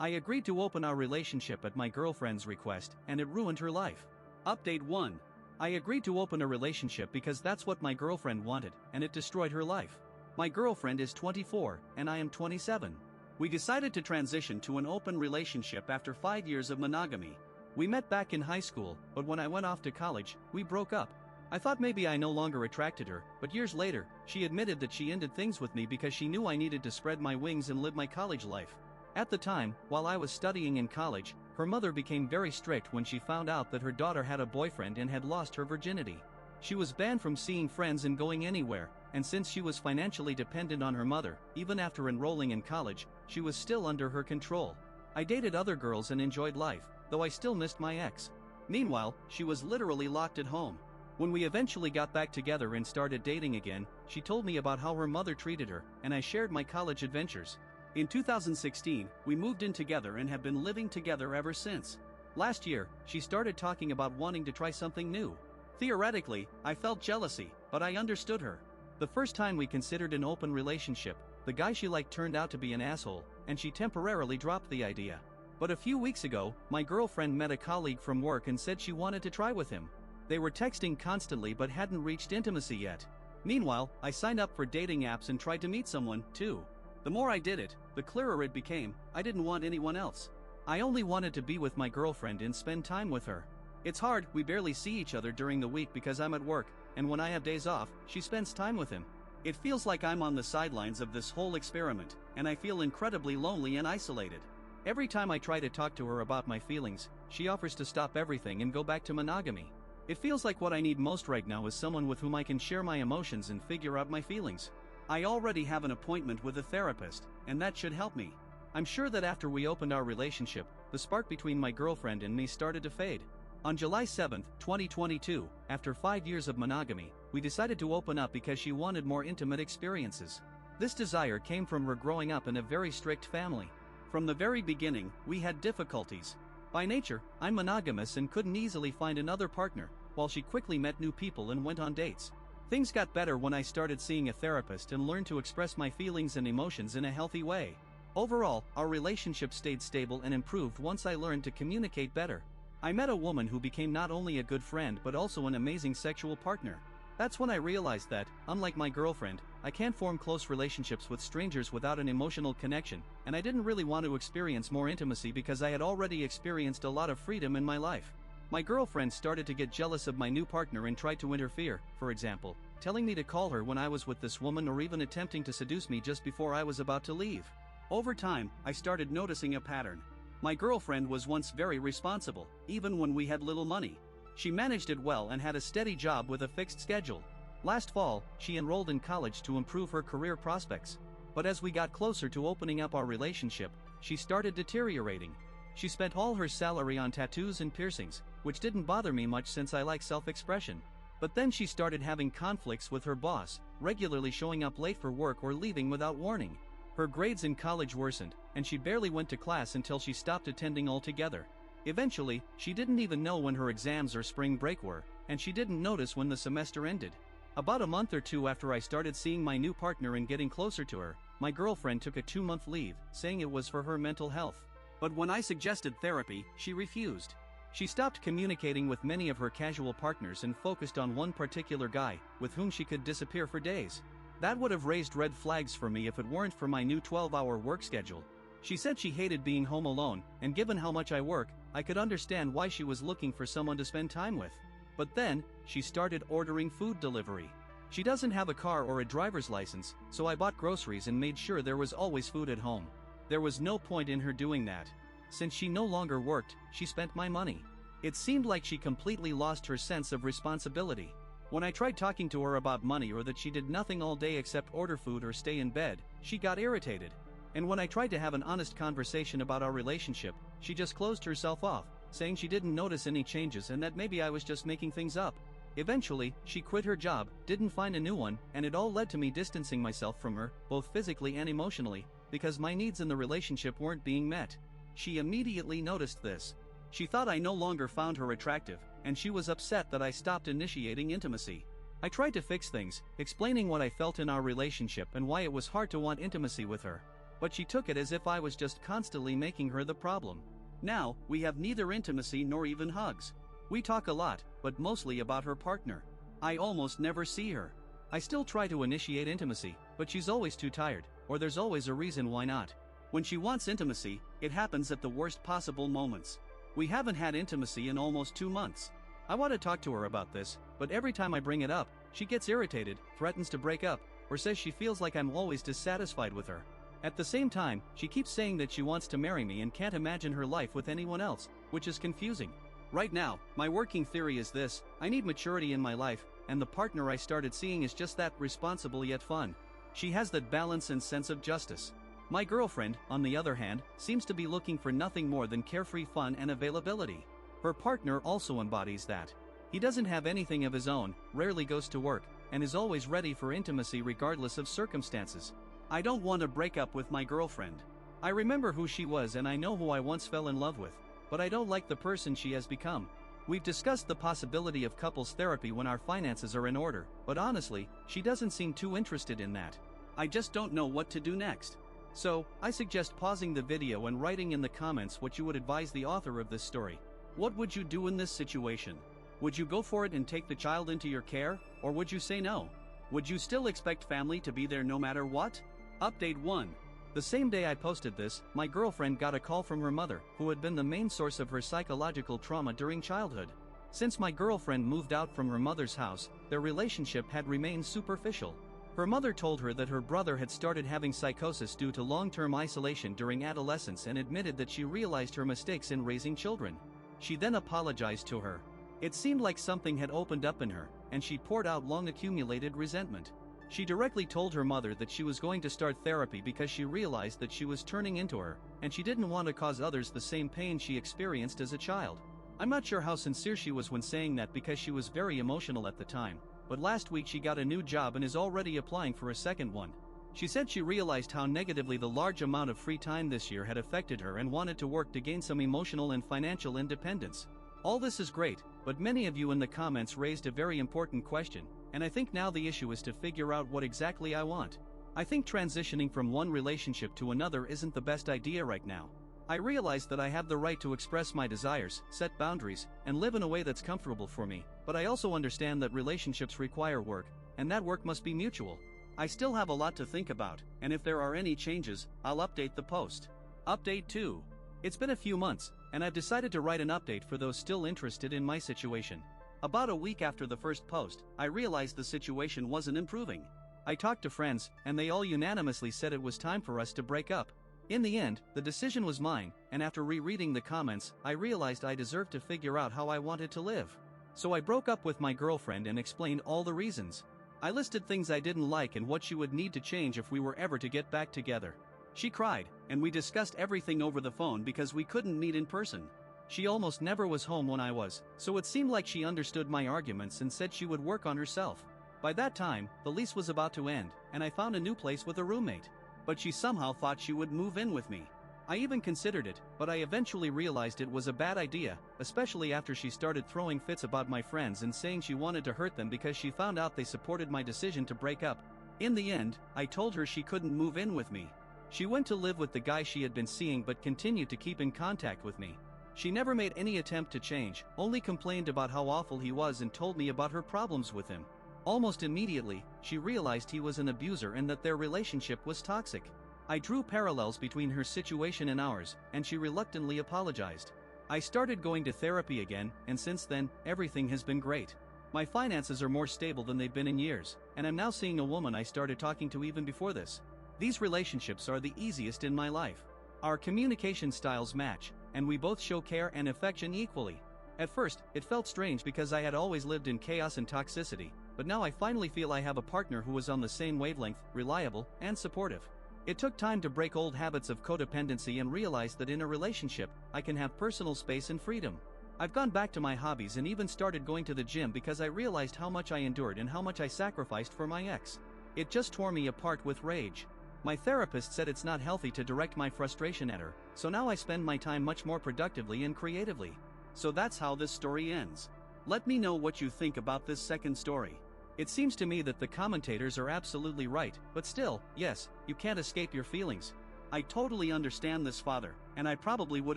I agreed to open our relationship at my girlfriend's request, and it ruined her life. Update 1. I agreed to open a relationship because that's what my girlfriend wanted, and it destroyed her life. My girlfriend is 24, and I am 27. We decided to transition to an open relationship after 5 years of monogamy. We met back in high school, but when I went off to college, we broke up. I thought maybe I no longer attracted her, but years later, she admitted that she ended things with me because she knew I needed to spread my wings and live my college life. At the time, while I was studying in college, her mother became very strict when she found out that her daughter had a boyfriend and had lost her virginity. She was banned from seeing friends and going anywhere, and since she was financially dependent on her mother, even after enrolling in college, she was still under her control. I dated other girls and enjoyed life, though I still missed my ex. Meanwhile, she was literally locked at home. When we eventually got back together and started dating again, she told me about how her mother treated her, and I shared my college adventures. In 2016, we moved in together and have been living together ever since. Last year, she started talking about wanting to try something new. Theoretically, I felt jealousy, but I understood her. The first time we considered an open relationship, the guy she liked turned out to be an asshole, and she temporarily dropped the idea. But a few weeks ago, my girlfriend met a colleague from work and said she wanted to try with him. They were texting constantly but hadn't reached intimacy yet. Meanwhile, I signed up for dating apps and tried to meet someone, too. The more I did it, the clearer it became, I didn't want anyone else. I only wanted to be with my girlfriend and spend time with her. It's hard, we barely see each other during the week because I'm at work, and when I have days off, she spends time with him. It feels like I'm on the sidelines of this whole experiment, and I feel incredibly lonely and isolated. Every time I try to talk to her about my feelings, she offers to stop everything and go back to monogamy. It feels like what I need most right now is someone with whom I can share my emotions and figure out my feelings. I already have an appointment with a therapist, and that should help me. I'm sure that after we opened our relationship, the spark between my girlfriend and me started to fade. On July 7, 2022, after 5 years of monogamy, we decided to open up because she wanted more intimate experiences. This desire came from her growing up in a very strict family. From the very beginning, we had difficulties. By nature, I'm monogamous and couldn't easily find another partner, while she quickly met new people and went on dates. Things got better when I started seeing a therapist and learned to express my feelings and emotions in a healthy way. Overall, our relationship stayed stable and improved once I learned to communicate better. I met a woman who became not only a good friend but also an amazing sexual partner. That's when I realized that, unlike my girlfriend, I can't form close relationships with strangers without an emotional connection, and I didn't really want to experience more intimacy because I had already experienced a lot of freedom in my life. My girlfriend started to get jealous of my new partner and tried to interfere, for example, telling me to call her when I was with this woman or even attempting to seduce me just before I was about to leave. Over time, I started noticing a pattern. My girlfriend was once very responsible, even when we had little money. She managed it well and had a steady job with a fixed schedule. Last fall, she enrolled in college to improve her career prospects. But as we got closer to opening up our relationship, she started deteriorating. She spent all her salary on tattoos and piercings, which didn't bother me much since I like self-expression. But then she started having conflicts with her boss, regularly showing up late for work or leaving without warning. Her grades in college worsened, and she barely went to class until she stopped attending altogether. Eventually, she didn't even know when her exams or spring break were, and she didn't notice when the semester ended. About a month or two after I started seeing my new partner and getting closer to her, my girlfriend took a 2-month leave, saying it was for her mental health. But when I suggested therapy, she refused. She stopped communicating with many of her casual partners and focused on one particular guy, with whom she could disappear for days. That would have raised red flags for me if it weren't for my new 12-hour work schedule. She said she hated being home alone, and given how much I work, I could understand why she was looking for someone to spend time with. But then, she started ordering food delivery. She doesn't have a car or a driver's license, so I bought groceries and made sure there was always food at home. There was no point in her doing that. Since she no longer worked, she spent my money. It seemed like she completely lost her sense of responsibility. When I tried talking to her about money or that she did nothing all day except order food or stay in bed, she got irritated. And when I tried to have an honest conversation about our relationship, she just closed herself off, saying she didn't notice any changes and that maybe I was just making things up. Eventually, she quit her job, didn't find a new one, and it all led to me distancing myself from her, both physically and emotionally, because my needs in the relationship weren't being met. She immediately noticed this. She thought I no longer found her attractive, and she was upset that I stopped initiating intimacy. I tried to fix things, explaining what I felt in our relationship and why it was hard to want intimacy with her. but she took it as if I was just constantly making her the problem. Now, we have neither intimacy nor even hugs. We talk a lot, but mostly about her partner. I almost never see her. I still try to initiate intimacy, but she's always too tired, or there's always a reason why not. When she wants intimacy, it happens at the worst possible moments. We haven't had intimacy in almost 2 months. I want to talk to her about this, but every time I bring it up, she gets irritated, threatens to break up, or says she feels like I'm always dissatisfied with her. At the same time, she keeps saying that she wants to marry me and can't imagine her life with anyone else, which is confusing. Right now, my working theory is this: I need maturity in my life, and the partner I started seeing is just that, responsible yet fun. She has that balance and sense of justice. My girlfriend, on the other hand, seems to be looking for nothing more than carefree fun and availability. Her partner also embodies that. He doesn't have anything of his own, rarely goes to work, and is always ready for intimacy regardless of circumstances. I don't want to break up with my girlfriend. I remember who she was and I know who I once fell in love with, but I don't like the person she has become. We've discussed the possibility of couples therapy when our finances are in order, but honestly, she doesn't seem too interested in that. I just don't know what to do next. So, I suggest pausing the video and writing in the comments what you would advise the author of this story. What would you do in this situation? Would you go for it and take the child into your care, or would you say no? Would you still expect family to be there no matter what? Update 1. The same day I posted this, my girlfriend got a call from her mother, who had been the main source of her psychological trauma during childhood. Since my girlfriend moved out from her mother's house, their relationship had remained superficial. Her mother told her that her brother had started having psychosis due to long-term isolation during adolescence and admitted that she realized her mistakes in raising children. She then apologized to her. It seemed like something had opened up in her, and she poured out long-accumulated resentment. She directly told her mother that she was going to start therapy because she realized that she was turning into her, and she didn't want to cause others the same pain she experienced as a child. I'm not sure how sincere she was when saying that because she was very emotional at the time, but last week she got a new job and is already applying for a second one. She said she realized how negatively the large amount of free time this year had affected her and wanted to work to gain some emotional and financial independence. All this is great, but many of you in the comments raised a very important question, and I think now the issue is to figure out what exactly I want. I think transitioning from one relationship to another isn't the best idea right now. I realize that I have the right to express my desires, set boundaries, and live in a way that's comfortable for me, but I also understand that relationships require work, and that work must be mutual. I still have a lot to think about, and if there are any changes, I'll update the post. Update 2. It's been a few months, and I've decided to write an update for those still interested in my situation. About a week after the first post, I realized the situation wasn't improving. I talked to friends, and they all unanimously said it was time for us to break up. In the end, the decision was mine, and after rereading the comments, I realized I deserved to figure out how I wanted to live. So I broke up with my girlfriend and explained all the reasons. I listed things I didn't like and what she would need to change if we were ever to get back together. She cried, and we discussed everything over the phone because we couldn't meet in person. She almost never was home when I was, so it seemed like she understood my arguments and said she would work on herself. By that time, the lease was about to end, and I found a new place with a roommate. But she somehow thought she would move in with me. I even considered it, but I eventually realized it was a bad idea, especially after she started throwing fits about my friends and saying she wanted to hurt them because she found out they supported my decision to break up. In the end, I told her she couldn't move in with me. She went to live with the guy she had been seeing but continued to keep in contact with me. She never made any attempt to change, only complained about how awful he was and told me about her problems with him. Almost immediately, she realized he was an abuser and that their relationship was toxic. I drew parallels between her situation and ours, and she reluctantly apologized. I started going to therapy again, and since then, everything has been great. My finances are more stable than they've been in years, and I'm now seeing a woman I started talking to even before this. These relationships are the easiest in my life. Our communication styles match, and we both show care and affection equally. At first, it felt strange because I had always lived in chaos and toxicity, but now I finally feel I have a partner who is on the same wavelength, reliable, and supportive. It took time to break old habits of codependency and realize that in a relationship, I can have personal space and freedom. I've gone back to my hobbies and even started going to the gym because I realized how much I endured and how much I sacrificed for my ex. It just tore me apart with rage. My therapist said it's not healthy to direct my frustration at her, so now I spend my time much more productively and creatively. So that's how this story ends. Let me know what you think about this second story. It seems to me that the commentators are absolutely right, but still, yes, you can't escape your feelings. I totally understand this father, and I probably would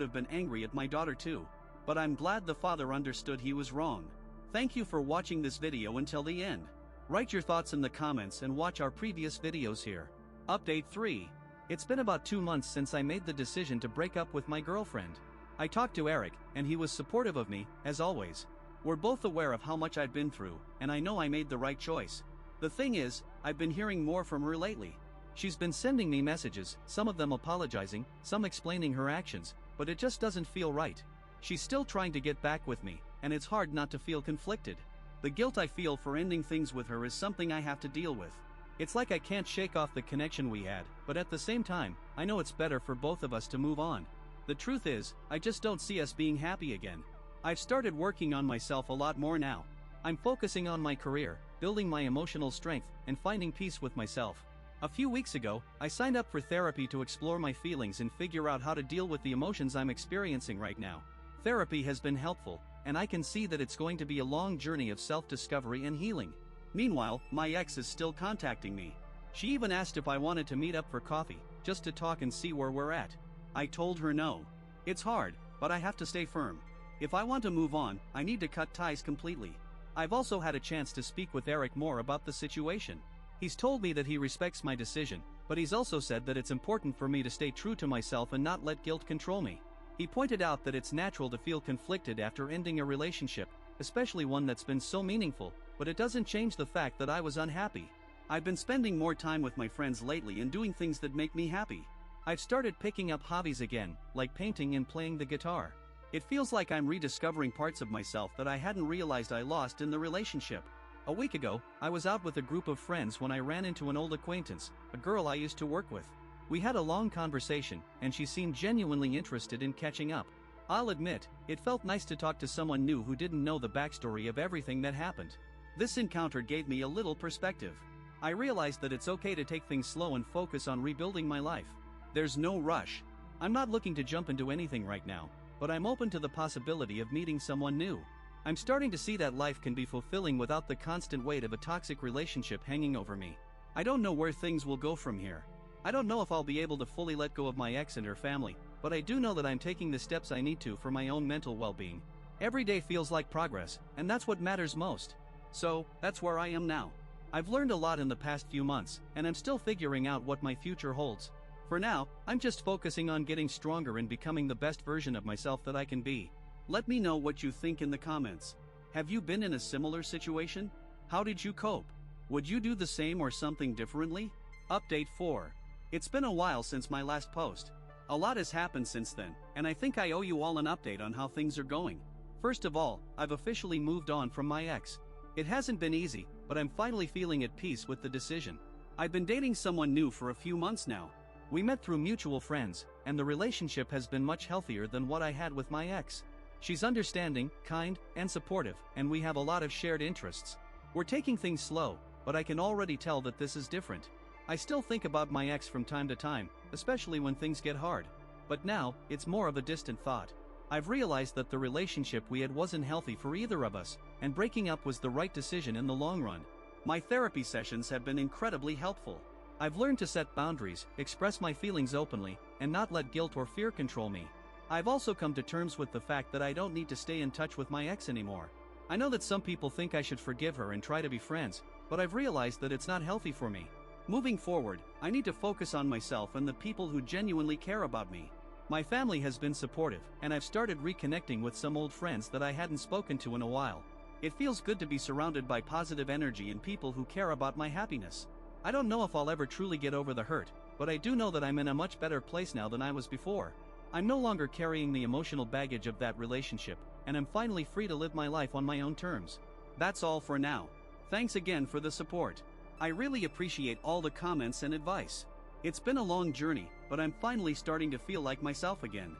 have been angry at my daughter too. But I'm glad the father understood he was wrong. Thank you for watching this video until the end. Write your thoughts in the comments and watch our previous videos here. Update 3. It's been about 2 months since I made the decision to break up with my girlfriend. I talked to Eric, and he was supportive of me, as always. We're both aware of how much I've been through, and I know I made the right choice. The thing is, I've been hearing more from her lately. She's been sending me messages, some of them apologizing, some explaining her actions, but it just doesn't feel right. She's still trying to get back with me, and it's hard not to feel conflicted. The guilt I feel for ending things with her is something I have to deal with. It's like I can't shake off the connection we had, but at the same time, I know it's better for both of us to move on. The truth is, I just don't see us being happy again. I've started working on myself a lot more now. I'm focusing on my career, building my emotional strength, and finding peace with myself. A few weeks ago, I signed up for therapy to explore my feelings and figure out how to deal with the emotions I'm experiencing right now. Therapy has been helpful, and I can see that it's going to be a long journey of self-discovery and healing. Meanwhile, my ex is still contacting me. She even asked if I wanted to meet up for coffee, just to talk and see where we're at. I told her no. It's hard, but I have to stay firm. If I want to move on, I need to cut ties completely. I've also had a chance to speak with Eric more about the situation. He's told me that he respects my decision, but he's also said that it's important for me to stay true to myself and not let guilt control me. He pointed out that it's natural to feel conflicted after ending a relationship, especially one that's been so meaningful, but it doesn't change the fact that I was unhappy. I've been spending more time with my friends lately and doing things that make me happy. I've started picking up hobbies again, like painting and playing the guitar. It feels like I'm rediscovering parts of myself that I hadn't realized I lost in the relationship. A week ago, I was out with a group of friends when I ran into an old acquaintance, a girl I used to work with. We had a long conversation, and she seemed genuinely interested in catching up. I'll admit, it felt nice to talk to someone new who didn't know the backstory of everything that happened. This encounter gave me a little perspective. I realized that it's okay to take things slow and focus on rebuilding my life. There's no rush. I'm not looking to jump into anything right now, but I'm open to the possibility of meeting someone new. I'm starting to see that life can be fulfilling without the constant weight of a toxic relationship hanging over me. I don't know where things will go from here. I don't know if I'll be able to fully let go of my ex and her family, but I do know that I'm taking the steps I need to for my own mental well-being. Every day feels like progress, and that's what matters most. So, that's where I am now. I've learned a lot in the past few months, and I'm still figuring out what my future holds. For now, I'm just focusing on getting stronger and becoming the best version of myself that I can be. Let me know what you think in the comments. Have you been in a similar situation? How did you cope? Would you do the same or something differently? Update 4. It's been a while since my last post. A lot has happened since then, and I think I owe you all an update on how things are going. First of all, I've officially moved on from my ex. It hasn't been easy, but I'm finally feeling at peace with the decision. I've been dating someone new for a few months now. We met through mutual friends, and the relationship has been much healthier than what I had with my ex. She's understanding, kind, and supportive, and we have a lot of shared interests. We're taking things slow, but I can already tell that this is different. I still think about my ex from time to time, especially when things get hard. But now, it's more of a distant thought. I've realized that the relationship we had wasn't healthy for either of us, and breaking up was the right decision in the long run. My therapy sessions have been incredibly helpful. I've learned to set boundaries, express my feelings openly, and not let guilt or fear control me. I've also come to terms with the fact that I don't need to stay in touch with my ex anymore. I know that some people think I should forgive her and try to be friends, but I've realized that it's not healthy for me. Moving forward, I need to focus on myself and the people who genuinely care about me. My family has been supportive, and I've started reconnecting with some old friends that I hadn't spoken to in a while. It feels good to be surrounded by positive energy and people who care about my happiness. I don't know if I'll ever truly get over the hurt, but I do know that I'm in a much better place now than I was before. I'm no longer carrying the emotional baggage of that relationship, and I'm finally free to live my life on my own terms. That's all for now. Thanks again for the support. I really appreciate all the comments and advice. It's been a long journey, but I'm finally starting to feel like myself again.